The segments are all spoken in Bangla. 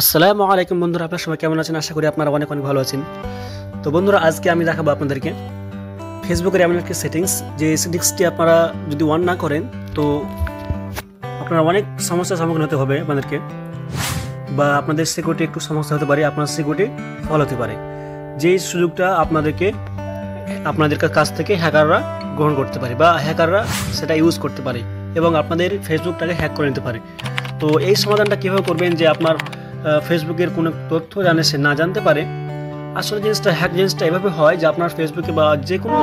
আসসালামু আলাইকুম বন্ধুরা, আপনারা সবাই কেমন আছেন? আশা করি আপনারা অনেক অনেক ভালো আছেন। তো বন্ধুরা, আজকে আমি দেখাবো আপনাদেরকে ফেসবুকের এমন একটি সেটিংস, যে সেটিংসটি আপনারা যদি অন না করেন তো আপনারা অনেক সমস্যার সম্মুখীন হতে হবে আপনাদেরকে, বা আপনাদের সিকিউরিটি একটু সমস্যা হতে পারে, আপনার সিকিউরিটি ফল হতে পারে। যেই সুযোগটা আপনাদের কাছ থেকে হ্যাকাররা গ্রহণ করতে পারে, বা হ্যাকাররা সেটা ইউজ করতে পারে এবং আপনাদের ফেসবুকটাকে হ্যাক করে নিতে পারে। তো এই সমাধানটা কীভাবে করবেন যে আপনার ফেসবুকের কোনো তথ্য সে না জানতে পারে। আসলে জিনিসটা এভাবে হয় যে আপনার ফেসবুকে বা যে কোনো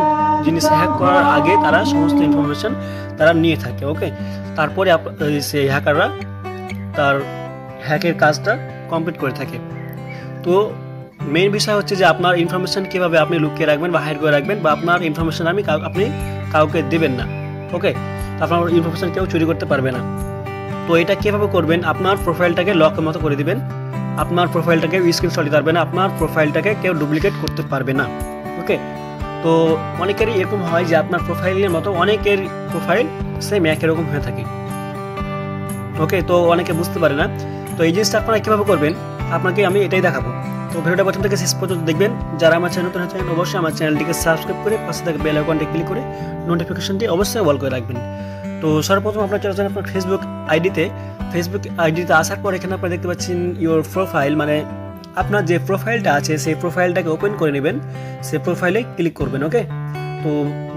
জিনিস হ্যাক করার আগে তারা সমস্ত ইনফরমেশন তারা নিয়ে থাকে, ওকে। তারপরে সেই হ্যাকাররা তার হ্যাকের কাজটা কমপ্লিট করে থাকে। তো মেইন বিষয় হচ্ছে যে আপনার ইনফরমেশন কীভাবে আপনি লুকিয়ে রাখবেন বা হাইড করে রাখবেন, বা আপনার ইনফরমেশন আপনি কাউকে দেবেন না, ওকে। আপনার ইনফরমেশন কেউ চুরি করতে পারবে না। তো এটা কীভাবে করবেন? আপনার প্রোফাইলটাকে লকের মতো করে দিবেন। আপনার প্রোফাইলটাকে স্ক্রিনশট দিতে পারবে না, আপনার প্রোফাইলটাকে কেউ ডুপ্লিকেট করতে পারবে না, ওকে। তো অনেকেরই এরকম হয় যে আপনার প্রোফাইলের মতো অনেকের প্রোফাইল সেম একই রকম হয়ে থাকে, ওকে। তো অনেকে বুঝতে পারে না। তো এই জিনিসটা আপনারা কীভাবে করবেন আপনাকে আমি এটাই দেখাবো। তো ভিডিওটা প্রথম থেকে শেষ পর্যন্ত দেখবেন। যারা আমার চ্যানেল নতুন আছেন অবশ্যই আমার চ্যানেলটিকে সাবস্ক্রাইব করে পাশে থাকা বেল আইকনটি ক্লিক করে নোটিফিকেশনটি অবশ্যই অল করে রাখবেন। তো সর্বপ্রথম আপনার চলে যান আপনার ফেসবুক আইডিতে আসার পর এখানে আপনারা দেখতে পাচ্ছেন ইওর প্রোফাইল, মানে আপনার যে প্রোফাইলটা আছে সেই প্রোফাইলটাকে ওপেন করে নেবেন, সেই প্রোফাইলে ক্লিক করবেন, ওকে। তো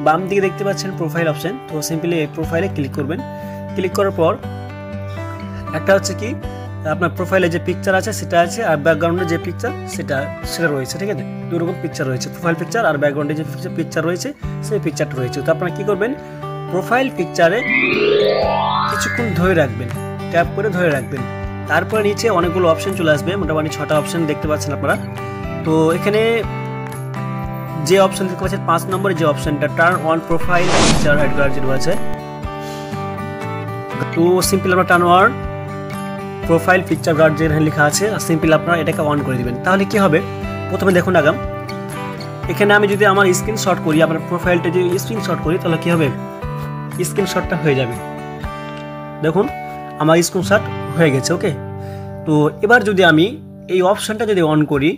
বাম দিকে দেখতে পাচ্ছেন প্রোফাইল অপশন, তো সিম্পলি এই প্রোফাইলে ক্লিক করবেন। ক্লিক করার পর একটা হচ্ছে কি আপনার প্রোফাইলে যে পিকচার আছে সেটা আছে, আর ব্যাকগ্রাউন্ডে যে পিকচার সেটা রয়েছে, ঠিক আছে। দুই রকম পিকচার রয়েছে, প্রোফাইল পিকচার আর ব্যাকগ্রাউন্ডে যে পিকচার রয়েছে সেই পিকচারটা রয়েছে। তো আপনারা কি করবেন, প্রোফাইল পিকচারে কিছুক্ষণ ধরে রাখবেন, ট্যাপ করে ধরে রাখবেন। তারপরে নিচে অনেকগুলো অপশন চলে আসবে, মোটামুটি 6টা অপশন দেখতে পাচ্ছেন আপনারা। তো এখানে যে অপশন দেখতে পাচ্ছেন 5 নম্বরে যে অপশনটা turn on profile picture add যেটা আছে, তো সিম্পল আমরা turn on profile picture guard যেখানে লেখা আছে সিম্পল আপনারা এটাকে অন করে দিবেন। তাহলে কি হবে, প্রথমে দেখুন আগাম এখানে আমি যদি আমার স্ক্রিনশট করি, আপনার প্রোফাইলটা যদি স্ক্রিনশট করি তাহলে কি হবে, স্ক্রিনশটটা হয়ে যাবে। দেখুন আমার স্ক্রিনশট হয়ে গেছে, ওকে। তো এবার যদি আমি এই অপশানটা যদি অন করি,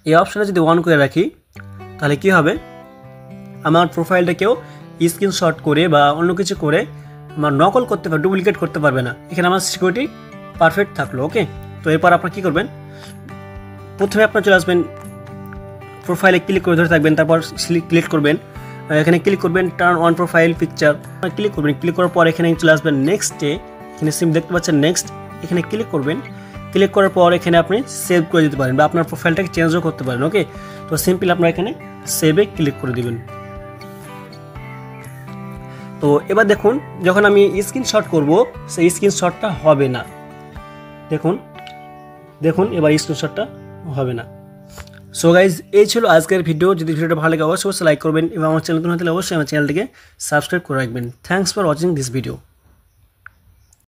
এই অপশানটা যদি অন করে রাখি তাহলে কি হবে, আমার প্রোফাইলটাকেও স্ক্রিনশট করে বা অন্য কিছু করে আমার নকল করতে পারবে, ডুপ্লিকেট করতে পারবে না। এখানে আমার সিকিউরিটি পারফেক্ট থাকলো, ওকে। তো এরপর আপনার কী করবেন, প্রথমে আপনার চলে আসবেন প্রোফাইলে ক্লিক করে ধরে থাকবেন, তারপর ক্লিক করবেন, এখানে ক্লিক করবেন turn on profile picture click করবেন। ক্লিক করার পর এখানে চলে আসবেন নেক্সটে, এখানে সিম দেখতে পাচ্ছেন নেক্সট, এখানে ক্লিক করবেন। ক্লিক করার পর এখানে আপনি সেভ করে দিতে পারেন বা আপনার প্রোফাইলটাকে চেঞ্জও করতে পারেন, ওকে। তো সিম্পল আপনারা এখানে সেভে ক্লিক করে দিবেন। তো এবার দেখুন যখন আমি স্ক্রিনশট করব সেই স্ক্রিনশটটা হবে না, দেখুন এবার স্ক্রিনশটটা হবে না। সো গাইজ, এই ছিল আজকের ভিডিও। যদি ভিডিওটা ভালো লাগে অবশ্যই লাইক করবেন এবং আমার চ্যানেল নতুন হলে অবশ্যই আমার চ্যানেলটিকে সাবস্ক্রাইব করে রাখবেন। Thanks for watching this video.